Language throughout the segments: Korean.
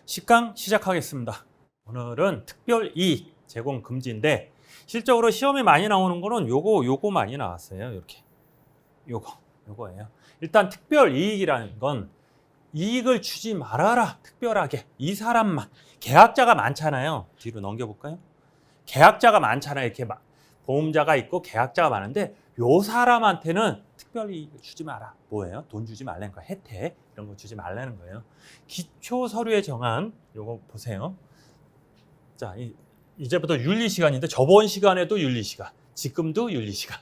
식강 시작하겠습니다. 오늘은 특별이익 제공 금지인데 실적으로 시험에 많이 나오는 거는 요거 많이 나왔어요. 이렇게 요거예요. 일단 특별이익이라는 건 이익을 주지 말아라. 특별하게 이 사람만. 계약자가 많잖아요. 뒤로 넘겨볼까요? 계약자가 많잖아요. 이렇게 보험자가 있고 계약자가 많은데 요 사람한테는 특별이익을 주지 마라. 뭐예요? 돈 주지 말라는 거예요. 혜택 이런 거 주지 말라는 거예요. 기초 서류에 정한 요거 보세요. 자, 이제부터 윤리 시간인데 저번 시간에도 윤리 시간, 지금도 윤리 시간.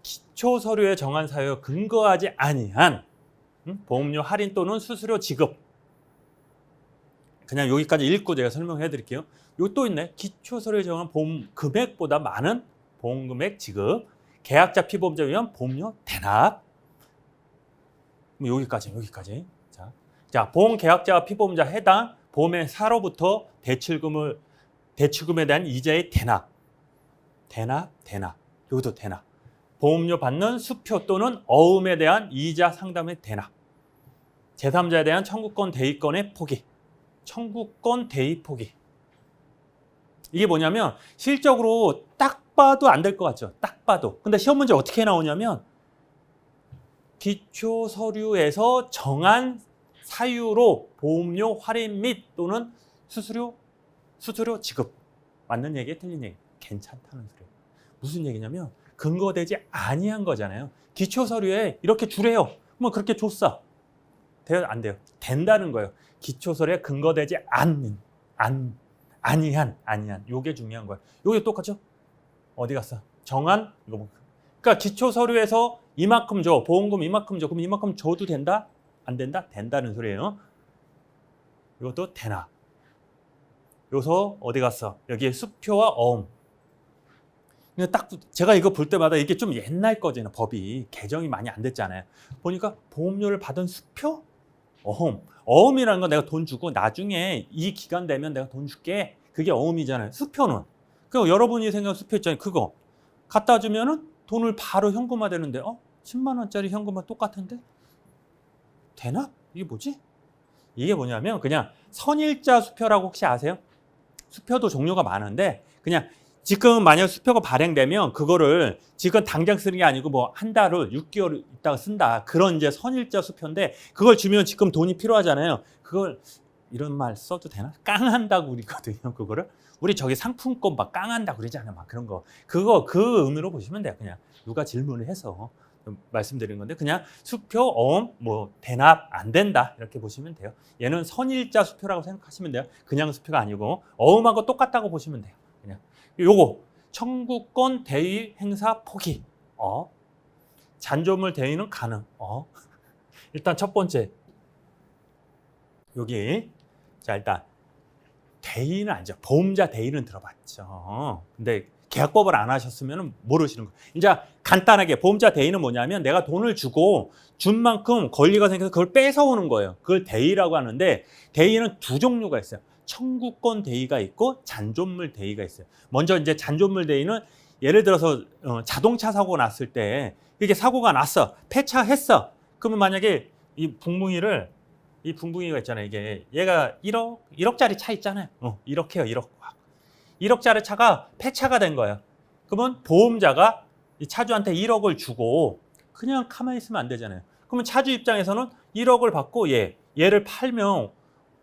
기초 서류에 정한 사유에 근거하지 아니한 보험료 할인 또는 수수료 지급. 그냥 여기까지 읽고 제가 설명해 드릴게요. 여기 또 있네. 기초 서류에 정한 보험 금액보다 많은 보험 금액 지급. 계약자 피보험자에 의한 보험료 대납. 여기까지. 자, 보험 계약자와 피보험자 해당 보험회사로부터 대출금에 대한 이자의 대납. 여기도 대납. 보험료 받는 수표 또는 어음에 대한 이자 상담의 대납. 제3자에 대한 청구권 대위권의 포기. 청구권 대위 포기. 이게 뭐냐면 실적으로 딱 봐도 안 될 것 같죠. 딱 봐도. 근데 시험 문제 어떻게 나오냐면 기초 서류에서 정한 사유로 보험료 할인 및 또는 수수료 지급. 맞는 얘기에 틀린 얘기. 괜찮다는 소리예요. 무슨 얘기냐면 근거되지 아니한 거잖아요. 기초 서류에 이렇게 주래요. 그러면 그렇게 줬어. 돼요? 안 돼요? 된다는 거예요. 기초 서류에 근거되지 아니한. 요게 중요한 거예요. 요게 똑같죠? 어디 갔어? 정한 이거 그러니까 기초 서류에서 이만큼 줘. 보험금 이만큼 줘. 그럼 이만큼 줘도 된다? 안 된다? 된다는 소리예요. 이것도 대납. 요서 어디 갔어? 여기에 수표와 어음. 딱 제가 이거 볼 때마다 이게 좀 옛날 거잖아요. 법이 개정이 많이 안 됐잖아요. 보니까 보험료를 받은 수표, 어음이라는 건 내가 돈 주고 나중에 이 기간 되면 내가 돈 줄게. 그게 어음이잖아요. 수표는 그 여러분이 생각한 수표 있잖아요. 그거 갖다 주면은 돈을 바로 현금화 되는데 10만 원짜리 현금화 똑같은데 대납? 이게 뭐지? 이게 뭐냐면 그냥 선일자 수표라고 혹시 아세요? 수표도 종류가 많은데 그냥 지금 만약 수표가 발행되면 그거를 지금 당장 쓰는 게 아니고 뭐 한 달을 6개월 있다가 쓴다. 그런 이제 선일자 수표인데 그걸 주면 지금 돈이 필요하잖아요. 그걸 이런 말 써도 되나? 깡한다고 그러거든요. 그거를 우리 저기 상품권 막 깡한다고 그러잖아요. 막 그런 거. 그거 그 의미로 보시면 돼요. 그냥 누가 질문을 해서 말씀드리는 건데 그냥 수표, 어음, 뭐 대납 안 된다 이렇게 보시면 돼요. 얘는 선일자 수표라고 생각하시면 돼요. 그냥 수표가 아니고 어음하고 똑같다고 보시면 돼요. 그냥 요거 청구권 대위 행사 포기. 잔존물 대위는 가능. 일단 첫 번째 여기 자 일단 대위는 알죠. 보험자 대위는 들어봤죠. 근데 계약법을 안 하셨으면 모르시는 거예요. 이제 간단하게 보험자 대위는 뭐냐면 내가 돈을 주고 준 만큼 권리가 생겨서 그걸 뺏어오는 거예요. 그걸 대위라고 하는데 대위는 두 종류가 있어요. 청구권 대위가 있고 잔존물 대위가 있어요. 먼저 이제 잔존물 대위는 예를 들어서 자동차 사고 났을 때 이게 사고가 났어. 폐차했어. 그러면 만약에 이 붕붕이가 있잖아요. 이게 얘가 1억짜리 차 있잖아요. 1억해요. 1억짜리 차가 폐차가 된 거예요. 그러면 보험자가 이 차주한테 1억을 주고 그냥 가만히 있으면 안 되잖아요. 그러면 차주 입장에서는 1억을 받고 얘를 팔면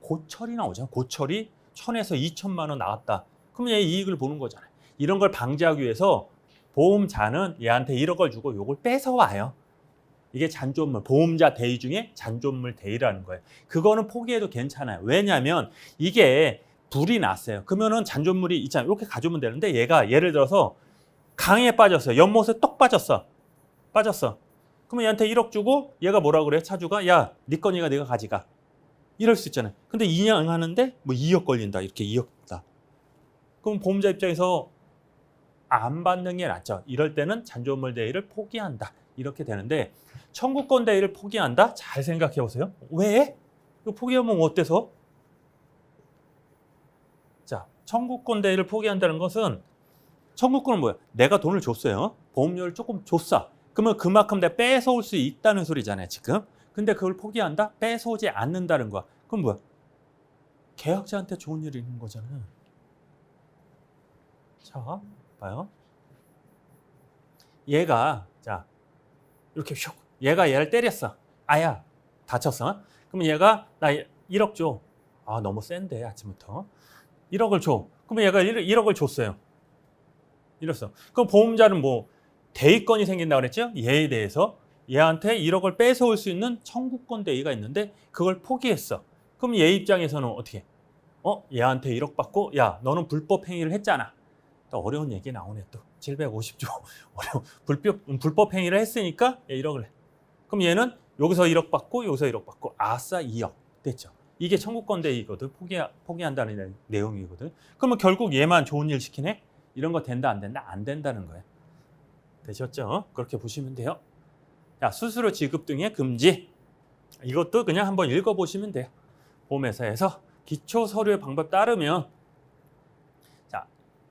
고철이 나오잖아요. 고철이 1,000에서 2천만 원 나왔다. 그러면 얘 이익을 보는 거잖아요. 이런 걸 방지하기 위해서 보험자는 얘한테 1억을 주고 요걸 뺏어와요. 이게 잔존물, 보험자 대위 중에 잔존물 대위라는 거예요. 그거는 포기해도 괜찮아요. 왜냐하면 이게 불이 났어요. 그러면은 잔존물이 있잖아요. 이렇게 가져오면 되는데 얘가 예를 들어서 강에 빠졌어요. 연못에 똑 빠졌어. 그러면 얘한테 1억 주고 얘가 뭐라 그래? 차주가 야, 네 거니까 네가 가져가. 이럴 수 있잖아요. 근데 이양하는데 뭐 2억 걸린다. 이렇게 2억다. 그럼 보험자 입장에서 안 받는 게 낫죠. 이럴 때는 잔존물 대위를 포기한다. 이렇게 되는데 청구권 대위를 포기한다? 잘 생각해 보세요. 왜? 이거 포기하면 어때서? 자, 청구권 대위를 포기한다는 것은 청구권은 뭐야? 내가 돈을 줬어요. 보험료를 조금 줬어. 그러면 그만큼 내가 뺏어올 수 있다는 소리잖아요. 지금. 근데 그걸 포기한다? 뺏어오지 않는다는 거야. 그럼 뭐야? 계약자한테 좋은 일이 있는 거잖아요. 자, 봐요. 얘가 자 이렇게 슉 얘가 얘를 때렸어. 아야 다쳤어. 그럼 얘가 나 1억 줘. 아 너무 센데 아침부터 1억을 줘. 그러면 얘가 1억을 줬어요. 이랬어. 그럼 보험자는 뭐 대위권이 생긴다고 그랬죠? 얘에 대해서 얘한테 1억을 뺏어올 수 있는 청구권 대위가 있는데 그걸 포기했어. 그럼 얘 입장에서는 어떻게? 얘한테 1억 받고 야 너는 불법 행위를 했잖아. 또 어려운 얘기 나오네 또. 750조 불법 행위를 했으니까 얘 1억을 해. 그럼 얘는 여기서 1억 받고 여기서 1억 받고 아싸 2억 됐죠. 이게 청구권 대위거든. 포기한다는 내용이거든. 그러면 결국 얘만 좋은 일 시키네? 이런 거 된다 안 된다? 안 된다는 거예요. 되셨죠? 그렇게 보시면 돼요. 자, 수수료 지급 등의 금지. 이것도 그냥 한번 읽어보시면 돼요. 보험회사에서 기초 서류의 방법 따르면 자,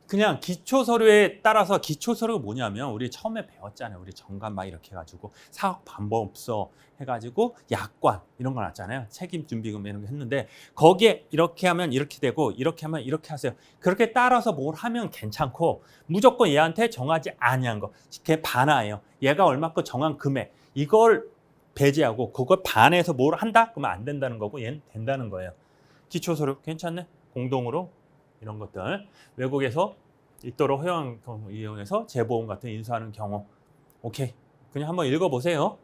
그냥 기초 서류에 따라서 기초 서류가 뭐냐면 우리 처음에 배웠잖아요. 우리 정관 막 이렇게 해가지고 사업 방법서 해가지고 약관 이런 거 났잖아요. 책임 준비금 이런 거 했는데 거기에 이렇게 하면 이렇게 되고 이렇게 하면 이렇게 하세요. 그렇게 따라서 뭘 하면 괜찮고 무조건 얘한테 정하지 아니한 거. 걔 반하예요. 얘가 얼마큼 정한 금액 이걸 배제하고 그걸 반해서 뭘 한다? 그러면 안 된다는 거고 얘는 된다는 거예요. 기초 서류 괜찮네? 공동으로 이런 것들 외국에서 있도록 허용 이용해서 재보험 같은 인수하는 경우 오케이 그냥 한번 읽어보세요.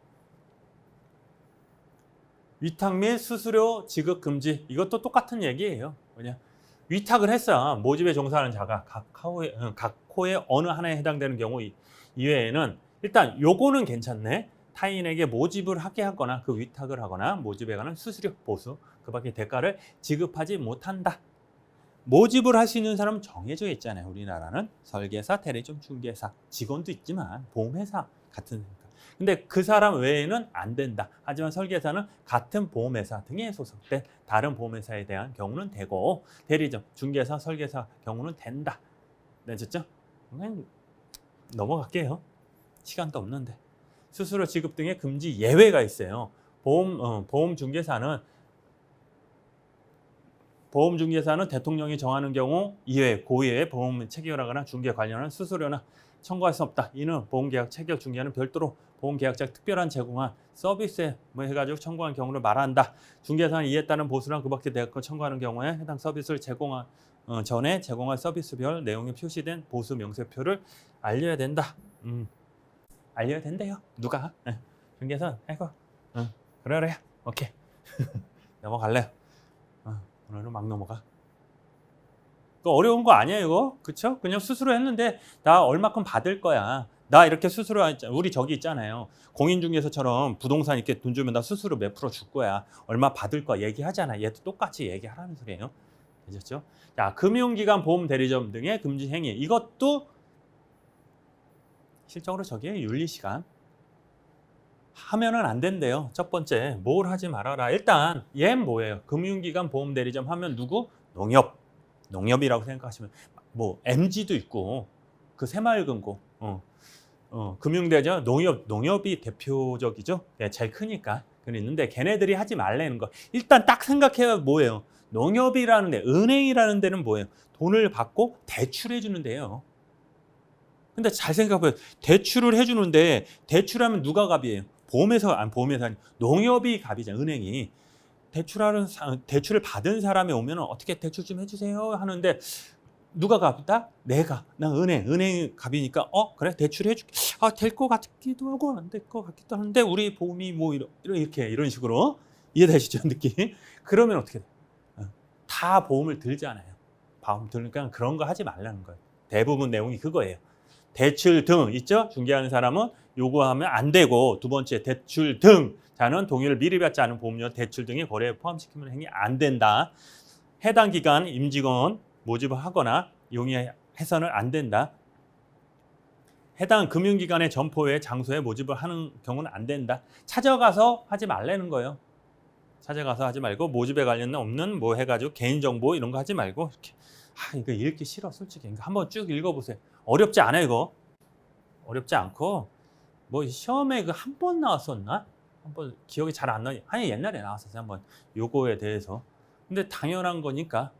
위탁 및 수수료 지급 금지 이것도 똑같은 얘기예요. 그냥 위탁을 했어. 모집에 종사하는 자가 각 호의 어느 하나에 해당되는 경우 이외에는 일단 요거는 괜찮네. 타인에게 모집을 하게 하거나 그 위탁을 하거나 모집에 관한 수수료 보수 그 밖에 대가를 지급하지 못한다. 모집을 할 수 있는 사람은 정해져 있잖아요. 우리나라는 설계사, 대리점, 중개사, 직원도 있지만 보험회사 같은 근데 그 사람 외에는 안 된다. 하지만 설계사는 같은 보험회사 등에 소속된 다른 보험회사에 대한 경우는 되고 대리점, 중개사, 설계사 경우는 된다. 되셨죠? 그냥 넘어갈게요. 시간도 없는데. 수수료 지급 등의 금지 예외가 있어요. 보험 중개사는 대통령이 정하는 경우 이외 고의의 보험 체결하거나 중개 관련한 수수료나 청구할 수 없다. 이는 보험계약 체결 중개는 별도로 보험계약자 특별한 제공한 서비스에 해가지고 청구한 경우를 말한다. 중개사는 이에 따른 보수나 그밖에 대가를 청구하는 경우에 해당 서비스를 제공한 전에 제공할 서비스별 내용이 표시된 보수 명세표를 알려야 된다. 알려야 된대요. 누가? 중개사 아이고 그래 오케이 넘어갈래요. 오늘은 막 넘어가. 어려운 거 아니야 이거? 그쵸? 그냥 수수료 했는데 나 얼마큼 받을 거야. 나 이렇게 수수료 우리 저기 있잖아요. 공인중개사처럼 부동산 이렇게 돈 주면 나 수수료 몇 프로 줄 거야. 얼마 받을 거야 얘기하잖아. 얘도 똑같이 얘기하라는 소리예요. 되셨죠? 자, 금융기관, 보험 대리점 등의 금지 행위 이것도 실적으로 저기에 윤리시간 하면은 안 된대요. 첫 번째 뭘 하지 말아라. 일단 얘는 뭐예요? 금융기관, 보험 대리점 하면 누구? 농협이라고 생각하시면 뭐 MG도 있고 그 새마을금고 금융대죠. 농협이 대표적이죠. 네, 제일 크니까. 그랬는데 걔네들이 하지 말라는 거. 일단 딱 생각해야 뭐예요? 농협이라는 데, 은행이라는 데는 뭐예요? 돈을 받고 대출해 주는 데예요. 근데 잘 생각해봐요. 대출을 해주는데 대출하면 누가 갑이에요? 보험회사 아니 농협이 갑이잖아요. 은행이. 대출을 받은 사람이 오면 어떻게 대출 좀 해주세요 하는데 누가 갑이다? 내가. 난 은행 갑이니까 그래 대출 해줄게. 될 것 같기도 하고 안 될 것 같기도 하는데 우리 보험이 뭐 이런 식으로 이해되시죠 느낌? 그러면 어떻게 돼? 다 보험을 들잖아요. 보험 들으니까 그런 거 하지 말라는 거예요. 대부분 내용이 그거예요. 대출 등 있죠? 중개하는 사람은 요구하면 안 되고 두 번째 대출 등 자는 동의를 미리 받지 않은 보험료 대출 등의 거래에 포함시키면 행위 안 된다. 해당 기간 임직원 모집을 하거나 용의해서는 안 된다. 해당 금융기관의 점포에 장소에 모집을 하는 경우는 안 된다. 찾아가서 하지 말라는 거예요. 찾아가서 하지 말고 모집에 관련 없는 뭐 해가지고 개인정보 이런 거 하지 말고 이렇게 이거 읽기 싫어 솔직히. 한번 쭉 읽어보세요. 어렵지 않아요 이거. 어렵지 않고 뭐 시험에 그 한 번 나왔었나? 한번 기억이 잘 안 나니. 아니 옛날에 나왔었어요. 한번 요거에 대해서. 근데 당연한 거니까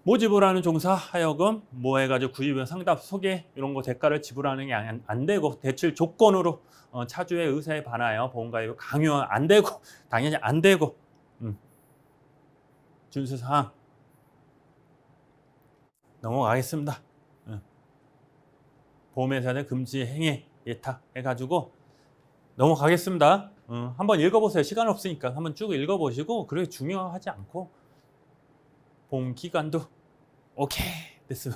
모집을 하는 종사 하여금 뭐 해가지고 구입 상담 소개 이런 거 대가를 지불하는 게 안 되고 대출 조건으로 차주의 의사에 반하여 보험가입을 강요 안 되고 당연히 안 되고 준수사항 넘어가겠습니다. 보험회사는 금지 행위 예탁 해가지고 넘어가겠습니다. 한번 읽어보세요. 시간 없으니까 한번 쭉 읽어보시고 그렇게 중요하지 않고 보험 기간도 오케이 됐어요.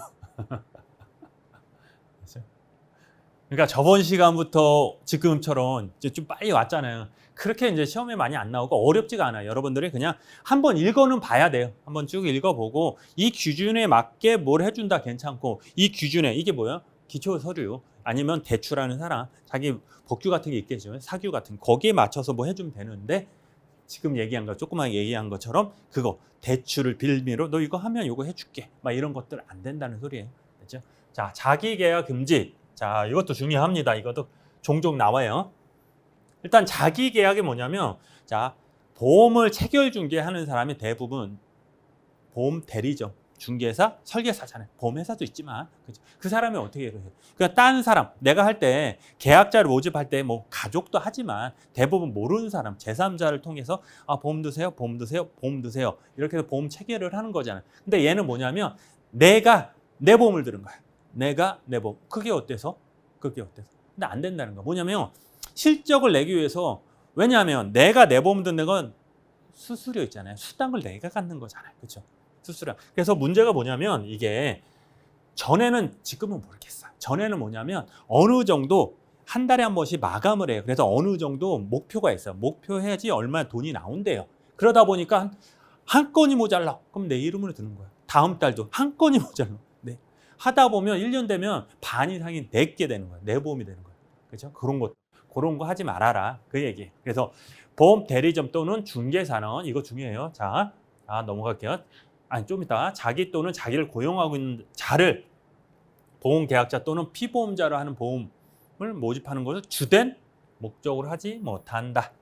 그러니까 저번 시간부터 지금처럼 이제 좀 빨리 왔잖아요. 그렇게 이제 시험에 많이 안 나오고 어렵지가 않아요. 여러분들이 그냥 한번 읽어는 봐야 돼요. 한번 쭉 읽어보고 이 기준에 맞게 뭘 해준다 괜찮고 이 기준에 이게 뭐야? 기초 서류 아니면 대출하는 사람 자기 법규 같은 게 있겠죠. 사규 같은 거기에 맞춰서 뭐 해주면 되는데 지금 얘기한 거 조그맣게 얘기한 것처럼 그거 대출을 빌미로 너 이거 하면 이거 해줄게 막 이런 것들 안 된다는 소리예요. 그렇죠? 자 자기계약 금지. 자 이것도 중요합니다. 이것도 종종 나와요. 일단 자기계약이 뭐냐면 자 보험을 체결 중개하는 사람이 대부분 보험 대리점 중개사, 설계사잖아요. 보험회사도 있지만 그죠? 그 사람이 어떻게 해요? 그러니까 다른 사람 내가 할 때 계약자를 모집할 때 뭐 가족도 하지만 대부분 모르는 사람 제3자를 통해서 아 보험 드세요, 보험 드세요, 보험 드세요 이렇게 해서 보험 체결을 하는 거잖아요. 근데 얘는 뭐냐면 내가 내 보험을 들은 거야. 내가 내 보험. 그게 어때서? 그게 어때서? 근데 안 된다는 거. 뭐냐면 실적을 내기 위해서 왜냐하면 내가 내 보험 듣는 건 수수료 있잖아요. 수당을 내가 갖는 거잖아요. 그렇죠? 수수료. 그래서 문제가 뭐냐면 이게 전에는 지금은 모르겠어요. 전에는 뭐냐면 어느 정도 한 달에 한 번씩 마감을 해요. 그래서 어느 정도 목표가 있어요. 목표 해야지 얼마 돈이 나온대요. 그러다 보니까 한 건이 모자라. 그럼 내 이름으로 드는 거야. 다음 달도 한 건이 모자라. 네. 하다 보면 1년 되면 반 이상이 내게 되는 거야. 내 보험이 되는 거야. 그렇죠? 그런 거 하지 말아라. 그 얘기. 그래서 보험 대리점 또는 중개사는 이거 중요해요. 자, 넘어갈게요. 아니 좀 이따 자기 또는 자기를 고용하고 있는 자를 보험계약자 또는 피보험자로 하는 보험을 모집하는 것을 주된 목적으로 하지 못한다.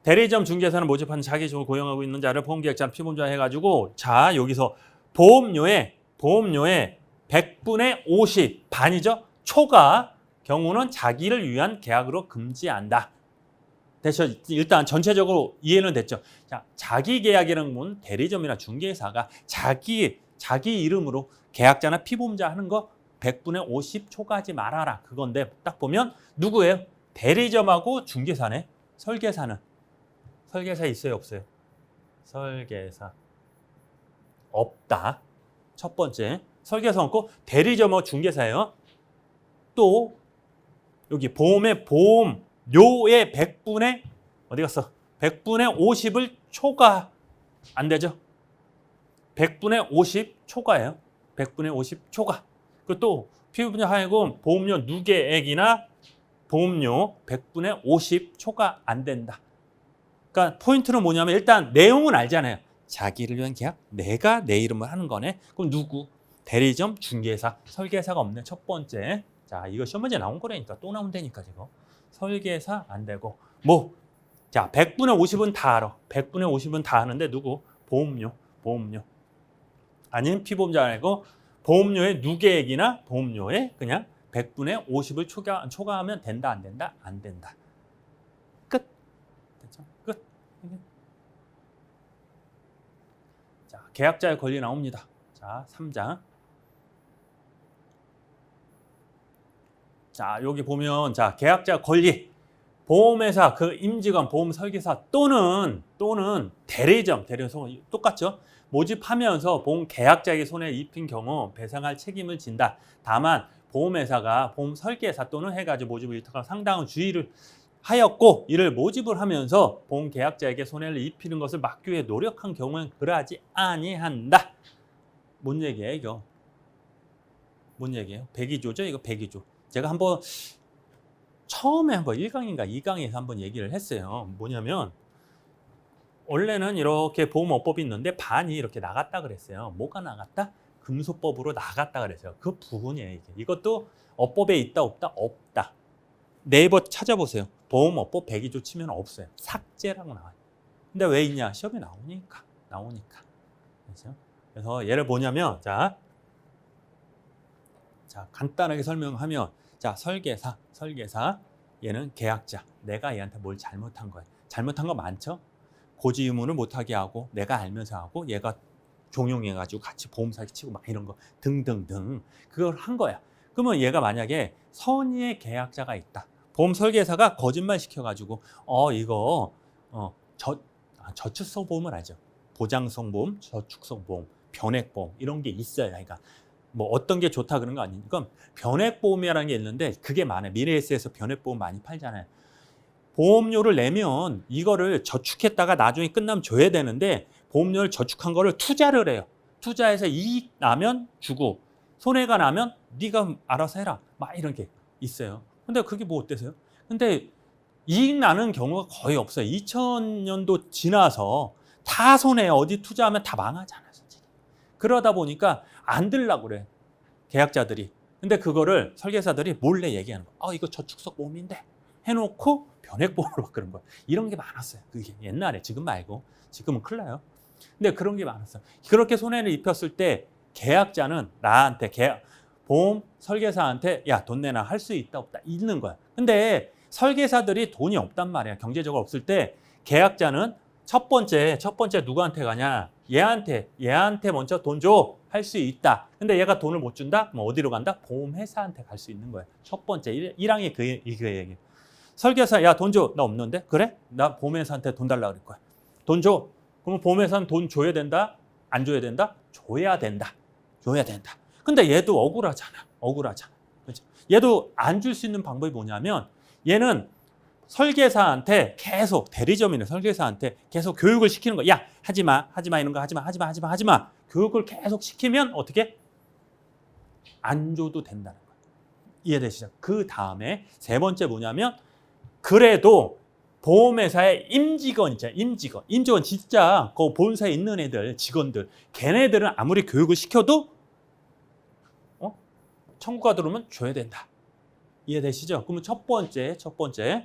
대리점 중개사는 모집하는 자기 쪽을 고용하고 있는 자를 보험계약자, 피보험자 해가지고 자 여기서 보험료의 100분의 50 반이죠. 초과 경우는 자기를 위한 계약으로 금지한다. 됐죠? 일단 전체적으로 이해는 됐죠. 자, 자기 계약이라는 건 대리점이나 중개사가 자기 이름으로 계약자나 피보험자 하는 거 100분의 50 초과하지 말아라. 그건데 딱 보면 누구예요? 대리점하고 중개사네. 설계사 있어요, 없어요? 설계사 없다. 첫 번째 설계사 없고 대리점하고 중개사예요. 또 여기 보험료의 100분의 어디 갔어? 100분의 50을 초과 안 되죠? 100분의 50 초과예요. 100분의 50 초과. 그리고 또 피부분야 하여금 보험료 누계액이나 보험료 100분의 50 초과 안 된다. 그러니까 포인트는 뭐냐면 일단 내용은 알잖아요. 자기를 위한 계약, 내가 내 이름을 하는 거네. 그럼 누구? 대리점, 중개사, 설계사가 없네. 첫 번째. 자, 이거 시험 문제 나온 거라니까 또 나오면 되니까 지금. 설계사 안 되고 뭐? 자, 100분의 50은 다 알아. 100분의 50은 다 아는데 누구? 보험료. 아니면 피보험자 아니고 보험료의 누계액이나 보험료에 그냥 100분의 50을 초과하면 된다, 안 된다? 안 된다. 끝. 됐죠? 끝. 자, 계약자의 권리 나옵니다. 자, 3장. 자, 여기 보면 자, 계약자 권리. 보험회사 그 임직원, 보험 설계사 또는 대리점 똑같죠? 모집하면서 보험 계약자에게 손해 입힌 경우 배상할 책임을 진다. 다만 보험회사가 보험 설계사 또는 해가지고 모집을 위탁하고 상당한 주의를 하였고 이를 모집을 하면서 보험 계약자에게 손해를 입히는 것을 막기 위해 노력한 경우는 그러하지 아니한다. 뭔 얘기예요, 이거? 뭔 얘기예요? 배기조죠, 이거 배기조. 제가 한번 처음에 한번 1강인가 2강에서 한번 얘기를 했어요. 뭐냐면 원래는 이렇게 보험업법이 있는데 반이 이렇게 나갔다 그랬어요. 뭐가 나갔다? 금소법으로 나갔다 그랬어요. 그 부분이에요. 이게. 이것도 업법에 있다 없다? 없다. 네이버 찾아보세요. 보험업법 배기조 치면 없어요. 삭제라고 나와요. 근데 왜 있냐? 시험에 나오니까. 그렇죠? 그래서 얘를 뭐냐면 자 간단하게 설명하면 자 설계사 얘는 계약자. 내가 얘한테 뭘 잘못한 거예요. 잘못한 거 많죠? 고지 의무를 못하게 하고 내가 알면서 하고 얘가 종용해가지고 같이 보험 사기 치고 막 이런 거 등등등 그걸 한 거야. 그러면 얘가 만약에 선의의 계약자가 있다. 보험 설계사가 거짓말 시켜가지고 이거 저축성 보험을 알죠. 보장성 보험, 저축성 보험, 변액보험 이런 게 있어요. 그러니까 뭐 어떤 게 좋다 그런 거 아니니까 변액보험이라는 게 있는데 그게 많아요. 미래에셋에서 변액보험 많이 팔잖아요. 보험료를 내면 이거를 저축했다가 나중에 끝나면 줘야 되는데 보험료를 저축한 거를 투자를 해요. 투자해서 이익 나면 주고 손해가 나면 네가 알아서 해라. 막 이런 게 있어요. 근데 그게 뭐 어때서요? 근데 이익 나는 경우가 거의 없어요. 2000년도 지나서 다 손해 어디 투자하면 다 망하잖아요. 솔직히. 그러다 보니까 안 들라고 그래. 계약자들이. 근데 그거를 설계사들이 몰래 얘기하는 거야. 이거 저축성 보험인데 해놓고 변액보험으로 바꾸는 거야. 이런 게 많았어요. 그게 옛날에 지금 말고 지금은 큰일 나요. 근데 그런 게 많았어요. 그렇게 손해를 입혔을 때 계약자는 나한테 보험 설계사한테 야, 돈 내놔 할 수 있다 없다 있는 거야. 근데 설계사들이 돈이 없단 말이야. 경제적으로 없을 때 계약자는 첫 번째 누구한테 가냐? 얘한테 먼저 돈 줘. 할 수 있다. 근데 얘가 돈을 못 준다? 그럼 어디로 간다? 보험회사한테 갈 수 있는 거예요. 첫 번째 1항이 그 얘기예요. 설계사 야, 돈 줘. 나 없는데? 그래? 나 보험회사한테 돈 달라 그럴 거야. 돈 줘. 그러면 보험회사는 돈 줘야 된다? 안 줘야 된다? 줘야 된다. 근데 얘도 억울하잖아. 그렇죠? 얘도 안 줄 수 있는 방법이 뭐냐면 얘는 설계사한테 계속 대리점이네 설계사한테 계속 교육을 시키는 거야. 야, 하지 마 이런 거 하지 마. 교육을 계속 시키면 어떻게? 안 줘도 된다는 거야. 이해되시죠? 그 다음에 세 번째 뭐냐면 그래도 보험회사의 임직원 진짜 그 보험사에 있는 애들 직원들 걔네들은 아무리 교육을 시켜도 청구가 들어오면 줘야 된다. 이해되시죠? 그러면 첫 번째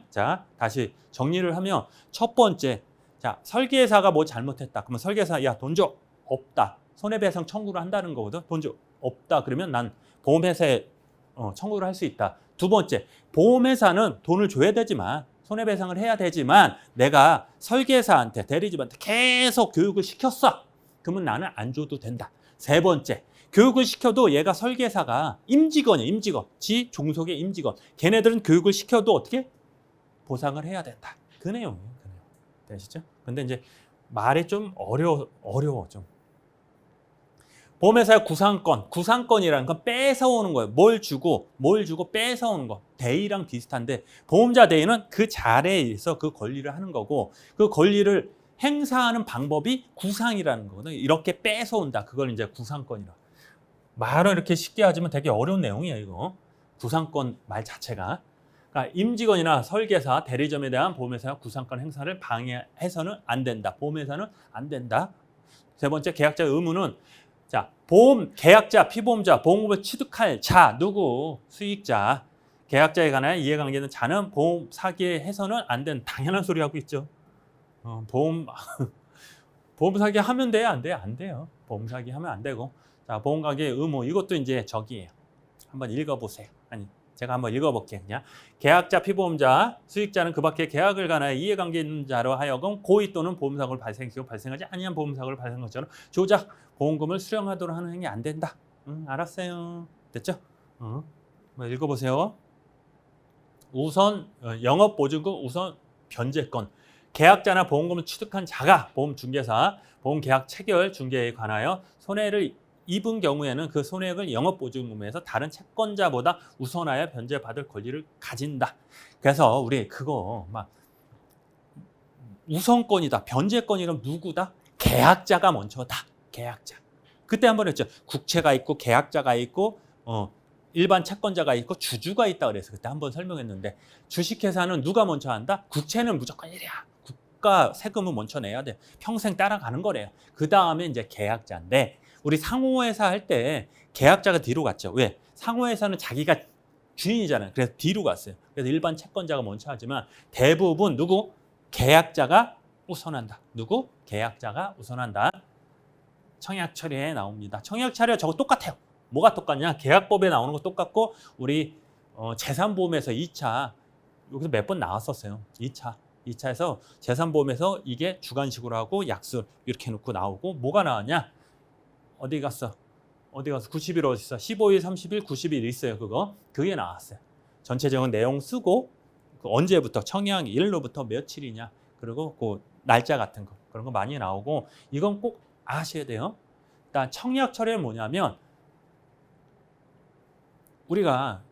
자 다시 정리를 하면 첫 번째 자 설계사가 뭐 잘못했다. 그러면 설계사 야, 돈 줘. 없다. 손해배상 청구를 한다는 거거든. 돈 줘. 없다. 그러면 난 보험회사에 청구를 할 수 있다. 두 번째 보험회사는 돈을 줘야 되지만 손해배상을 해야 되지만 내가 설계사한테 대리점한테 계속 교육을 시켰어. 그러면 나는 안 줘도 된다. 세 번째 교육을 시켜도 얘가 설계사가 임직원 지 종속의 임직원 걔네들은 교육을 시켜도 어떻게? 보상을 해야 된다. 그 내용이에요. 되시죠? 근데 이제 말이 좀 어려워 좀. 보험회사의 구상권이라는 건 뺏어오는 거예요. 뭘 주고 뺏어오는 거. 대의랑 비슷한데 보험자 대의는 그 자리에서 그 권리를 하는 거고 그 권리를 행사하는 방법이 구상이라는 거거든요. 이렇게 뺏어온다. 그걸 이제 구상권이라. 말을 이렇게 쉽게 하지만 되게 어려운 내용이에요, 이거. 구상권 말 자체가. 그러니까 임직원이나 설계사, 대리점에 대한 보험회사가 구상권 행사를 방해해서는 안 된다. 보험회사는 안 된다. 세 번째, 계약자의 의무는 자, 계약자, 피보험자, 보험금을 취득할 자, 누구? 수익자. 계약자에 관한 이해관계는 자는 보험 사기에 해서는 안 되는 당연한 소리 하고 있죠. 보험 사기 하면 돼요, 안 돼요? 안 돼요. 보험 사기 하면 안 되고. 자, 보험가계의 의무 이것도 이제 저기예요. 한번 읽어보세요. 제가 한번 읽어볼게요. 그냥 계약자, 피보험자, 수익자는 그 밖에 계약을 관하여 이해관계 있는 자로 하여금 고의 또는 보험사고를 발생시키고 발생하지 아니한 보험사고를 발생한 것처럼 조작, 보험금을 수령하도록 하는 행위 안 된다. 알았어요. 됐죠? 한번 읽어보세요. 우선 영업보증금 우선 변제권. 계약자나 보험금을 취득한 자가 보험중개사, 보험계약 체결 중개에 관하여 손해를 입은 경우에는 그 손해액을 영업보증금에서 다른 채권자보다 우선하여 변제받을 권리를 가진다. 그래서 우리 그거 막 우선권이다, 변제권이란 누구다? 계약자가 먼저다. 계약자. 그때 한번 했죠. 국채가 있고 계약자가 있고 일반 채권자가 있고 주주가 있다 그래서 그때 한번 설명했는데 주식회사는 누가 먼저 한다? 국채는 무조건 이래야. 국가 세금은 먼저 내야 돼. 평생 따라가는 거래요. 그 다음에 이제 계약자인데 우리 상호회사 할 때 계약자가 뒤로 갔죠. 왜? 상호회사는 자기가 주인이잖아요. 그래서 D로 갔어요. 그래서 일반 채권자가 먼저 하지만 대부분 누구? 계약자가 우선한다. 누구? 계약자가 우선한다. 청약 처리에 나옵니다. 청약 처리와 저거 똑같아요. 뭐가 똑같냐? 계약법에 나오는 거 똑같고 우리 재산보험에서 2차 여기서 몇 번 나왔었어요. 2차에서 재산보험에서 이게 주관식으로 하고 약수 이렇게 놓고 나오고 뭐가 나왔냐? 어디 갔어? 90일 어디 있어? 15일, 30일, 90일 있어요. 그게 나왔어요. 전체적인 내용 쓰고 언제부터 청약 일로부터 며칠이냐 그리고 그 날짜 같은 거 그런 거 많이 나오고 이건 꼭 아셔야 돼요. 일단 청약 처리는 뭐냐면 우리가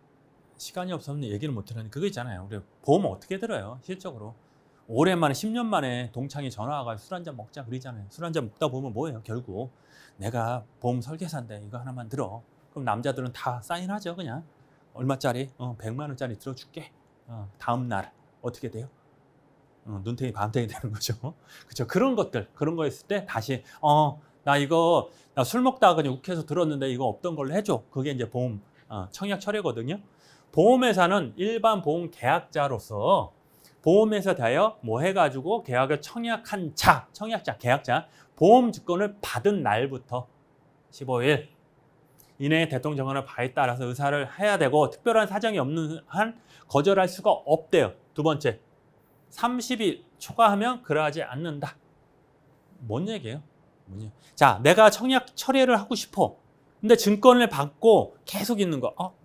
시간이 없어서 얘기를 못 하는 그거 있잖아요. 우리 보험 어떻게 들어요? 실적으로 오랜만에 10년 만에 동창이 전화 와가지고 술 한잔 먹자 그러잖아요. 술 한잔 먹다 보면 뭐예요? 결국 내가 보험 설계사인데 이거 하나만 들어. 그럼 남자들은 다 사인하죠. 그냥 얼마짜리? 100만 원짜리 들어줄게. 다음 날 어떻게 돼요? 눈탱이 밤탱이 되는 거죠. 그렇죠. 그런 거 있을 때 다시 나 술 먹다가 그냥 욱해서 들었는데 이거 없던 걸로 해줘. 그게 이제 보험 청약 처리거든요. 보험회사는 일반 보험 계약자로서 보험회사 대하여 뭐 해가지고 계약을 청약한 계약자 보험 증권을 받은 날부터 15일 이내에 대통령 정하는 바에 따라서 의사를 해야 되고 특별한 사정이 없는 한 거절할 수가 없대요. 두 번째 30일 초과하면 그러하지 않는다. 뭔 얘기예요? 자, 내가 청약 처리를 하고 싶어. 근데 증권을 받고 계속 있는 거.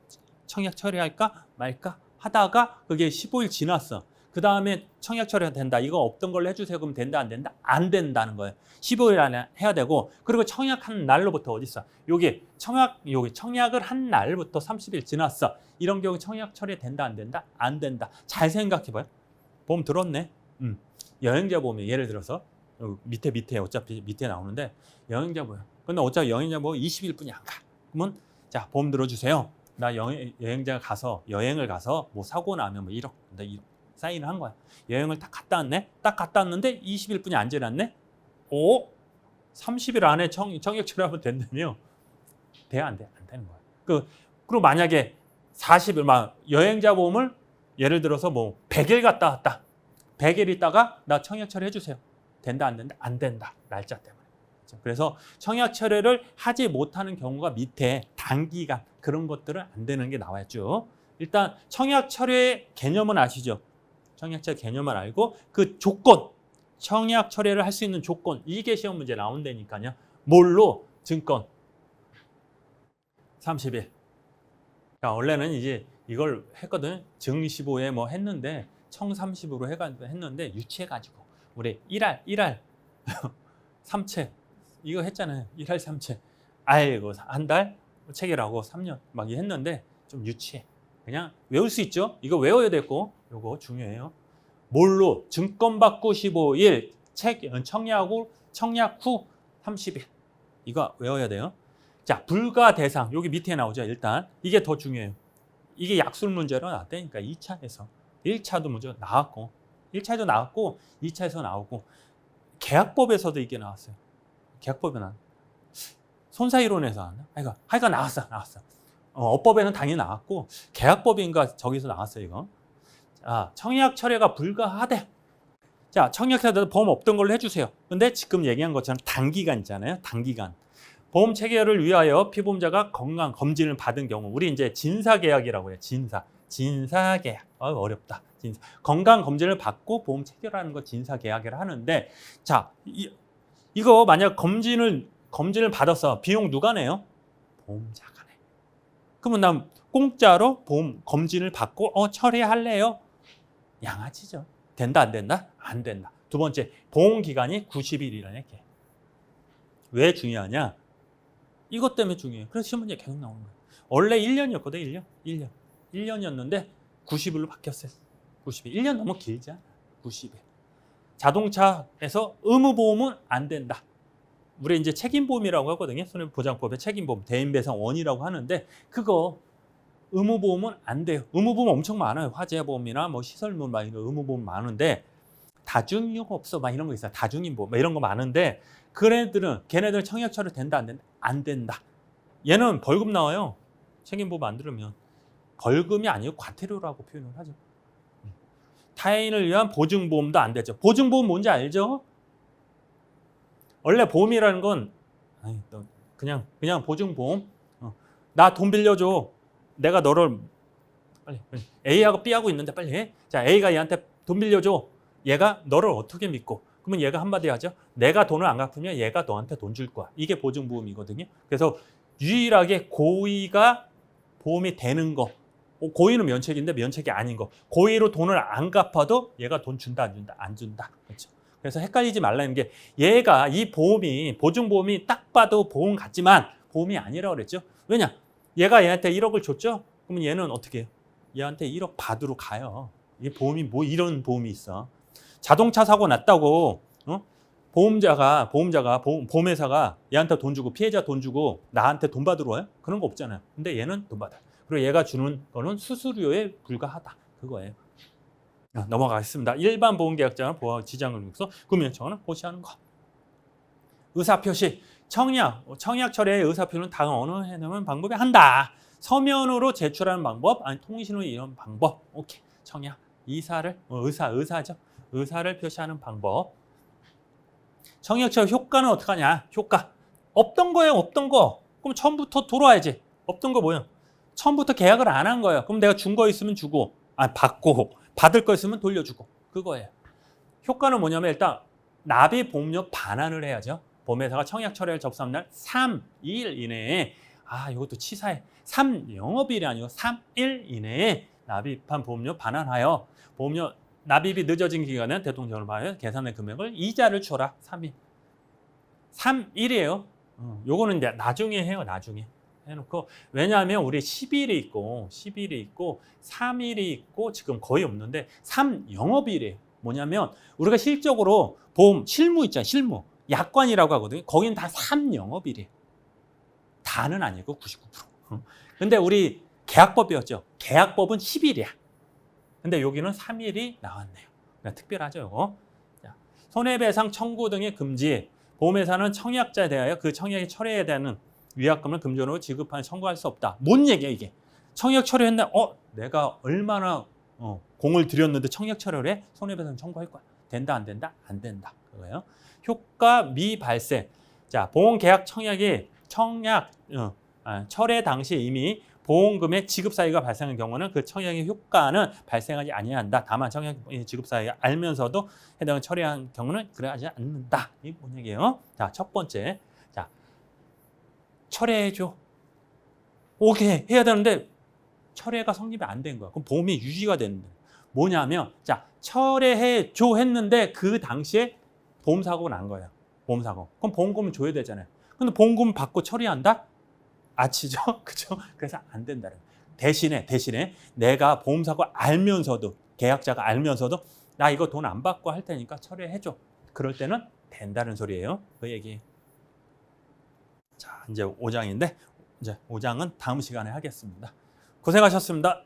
청약 처리할까 말까 하다가 그게 15일 지났어. 그 다음에 청약 처리가 된다. 이거 없던 걸로 해주세요. 그럼 된다 안 된다? 안 된다는 거예요. 15일 안에 해야 되고 그리고 청약한 날로부터 어디 있어? 여기 청약을 한 날부터 30일 지났어. 이런 경우 청약 처리 된다 안 된다? 안 된다. 잘 생각해봐요. 보험 들었네. 여행자 보험이 예를 들어서 밑에 어차피 밑에 나오는데 여행자 보험. 근데 어차피 여행자 보험 20일뿐이 안 가. 그러면 자 보험 들어주세요. 나 여행자 가서 여행을 가서 뭐 사고 나면 뭐 1억 사인을 한 거야. 여행을 딱 갔다 왔네. 딱 갔다 왔는데 20일뿐이 안 지났네. 30일 안에 청약 처리하면 된다며. 돼 안 돼? 안 되는 거야. 그리고 만약에 40일 막 여행자 보험을 예를 들어서 뭐 100일 갔다 왔다. 100일 있다가 나 청약 처리해 주세요. 된다 안 된다? 안 된다. 날짜 때문에. 그래서 청약 처리를 하지 못하는 경우가 밑에 단기간 그런 것들은 안 되는 게 나왔죠. 일단 청약 처리의 개념은 아시죠? 청약 처리 개념을 알고 그 조건, 청약 처리를 할 수 있는 조건 이게 시험 문제 나온다니까요. 뭘로? 증권 30일. 그러니까 원래는 이제 이걸 했거든. 증15에 뭐 했는데 청 30으로 했는데 유치해가지고 우리 1할 3채 이거 했잖아요. 1할 3채. 아이고 한 달 체결하고 3년 막 했는데 좀 유치해. 그냥 외울 수 있죠. 이거 외워야 되고 이거 중요해요. 뭘로? 증권 받고 15일 청약 후 30일. 이거 외워야 돼요. 자, 불가 대상 여기 밑에 나오죠. 일단 이게 더 중요해요. 이게 약술 문제로 나왔다니까 2차에서 1차도 문제가 나왔고 1차에도 나왔고 2차에서 나오고 계약법에서도 이게 나왔어요. 계약법에 나왔. 손사이론에서 나왔나? 하여간 나왔어. 업법에는 당연히 나왔고 계약법인가 저기서 나왔어요. 이거. 자, 청약 처리가 불가하대. 자, 청약 처리도 보험 없던 걸로 해주세요. 근데 지금 얘기한 것처럼 단기간 있잖아요. 단기간. 보험 체결을 위하여 피보험자가 건강 검진을 받은 경우 우리 이제 진사계약이라고 해요. 진사계약. 어렵다. 건강 검진을 받고 보험 체결하는 거 진사계약이라 하는데 자, 이거 만약 검진을 받았어. 비용 누가 내요? 보험자가 내. 그러면 난 공짜로 보험 검진을 받고 처리할래요? 양아치죠. 된다 안 된다? 안 된다. 두 번째, 보험 기간이 90일이라는 게. 왜 중요하냐? 이것 때문에 중요해요. 그래서 시험 문제 계속 나오는 거예요. 원래 1년이었거든. 1년이었는데 90일로 바뀌었어요. 90일. 1년 너무 길지 않아? 90일. 자동차에서 의무보험은 안 된다. 우리 이제 책임보험이라고 하거든요. 손해보장법의 책임보험, 대인배상원이라고 하는데 그거 의무보험은 안 돼요. 의무보험 엄청 많아요. 화재보험이나 뭐 시설물 막 이런 의무보험 많은데 다중이유가 없어 막 이런 거 있어요. 다중인보험 이런 거 많은데 걔네들은 청약 처리 된다 안 된다? 안 된다. 얘는 벌금 나와요. 책임보험 안 들으면. 벌금이 아니고 과태료라고 표현을 하죠. 타인을 위한 보증보험도 안 되죠. 보증보험 뭔지 알죠? 원래 보험이라는 건 그냥 보증보험. 나 돈 빌려줘. 내가 너를 빨리 A하고 B하고 있는데 빨리 해. 자, A가 얘한테 돈 빌려줘. 얘가 너를 어떻게 믿고? 그러면 얘가 한마디 하죠. 내가 돈을 안 갚으면 얘가 너한테 돈 줄 거야. 이게 보증보험이거든요. 그래서 유일하게 고의가 보험이 되는 거. 고의는 면책인데 면책이 아닌 거. 고의로 돈을 안 갚아도 얘가 돈 준다 안 준다 안 준다. 그렇죠. 그래서 헷갈리지 말라는 게 얘가 이 보험이 보증보험이 딱 봐도 보험 같지만 보험이 아니라고 그랬죠. 왜냐? 얘가 얘한테 1억을 줬죠. 그러면 얘는 어떻게 해요? 얘한테 1억 받으러 가요. 이게 보험이 뭐 이런 보험이 있어. 자동차 사고 났다고 보험회사가 얘한테 돈 주고 피해자 돈 주고 나한테 돈 받으러 와요? 그런 거 없잖아요. 근데 얘는 돈 받아요. 그리고 얘가 주는 거는 수수료에 불과하다. 그거예요. 넘어가겠습니다. 일반 보험계약자는 보험 지장을 입고서 금융청원은 고시하는 거. 의사표시, 청약 철회의 의사표는 다음 어느 해놓은 방법에 한다. 서면으로 제출하는 방법, 아니 통신으로 이런 방법. 오케이. 청약, 의사죠. 의사를 표시하는 방법. 청약철 효과는 어떻게 하냐? 효과. 없던 거예요, 없던 거. 그럼 처음부터 돌아와야지. 없던 거 뭐예요? 처음부터 계약을 안 한 거예요. 그럼 내가 준 거 있으면 주고, 받고, 받을 거 있으면 돌려주고. 그거예요. 효과는 뭐냐면 일단 납입 보험료 반환을 해야죠. 보험회사가 청약 철회를 접수한 날 3일 이내에 이것도 치사해. 3영업일이 아니고 3일 이내에 납입한 보험료 반환하여 보험료 납입이 늦어진 기간은 대통령을 봐야 계산된 금액을 이자를 줘라. 3일. 3일이에요. 요거는 이제 나중에 해요. 나중에. 해놓고 왜냐하면 우리 10일이 있고 3일이 있고 지금 거의 없는데 3영업일이에요. 뭐냐면 우리가 실적으로 보험 실무 있잖아요. 실무. 약관이라고 하거든요. 거긴 다 3영업일이에요. 다는 아니고 99%. 근데 우리 계약법 배웠죠. 계약법은 10일이야. 근데 여기는 3일이 나왔네요. 그러니까 특별하죠. 이거. 자, 손해배상 청구 등의 금지. 보험회사는 청약자에 대하여 그 청약이 철회에 대한 위약금을 금전으로 지급하여 청구할 수 없다. 뭔 얘기야 이게? 청약 철회했나? 내가 얼마나 공을 들였는데 청약 철회를 해? 손해배상 청구할 거야. 된다 안 된다? 안 된다. 그거예요. 효과 미발생. 자, 보험계약 청약이 철회 당시 이미 보험금의 지급 사유가 발생한 경우는 그 청약의 효과는 발생하지 아니한다. 다만 청약 지급 사유가 알면서도 해당을 철회한 경우는 그러하지 않는다. 이게 뭔 얘기예요? 자, 첫 번째. 자, 철회해줘. 오케이 해야 되는데 철회가 성립이 안 된 거야. 그럼 보험이 유지가 되는 거야. 뭐냐면 자, 철회해줘 했는데 그 당시에 보험사고가 난 거예요. 보험사고. 그럼 보험금을 줘야 되잖아요. 근데 보험금 받고 처리한다? 아치죠? 그죠? 그래서 안 된다는 거예요. 대신에 내가 보험사고 알면서도 계약자가 알면서도 나 이거 돈 안 받고 할 테니까 처리해줘. 그럴 때는 된다는 소리예요. 그 얘기. 자, 이제 5장인데 이제 5장은 다음 시간에 하겠습니다. 고생하셨습니다.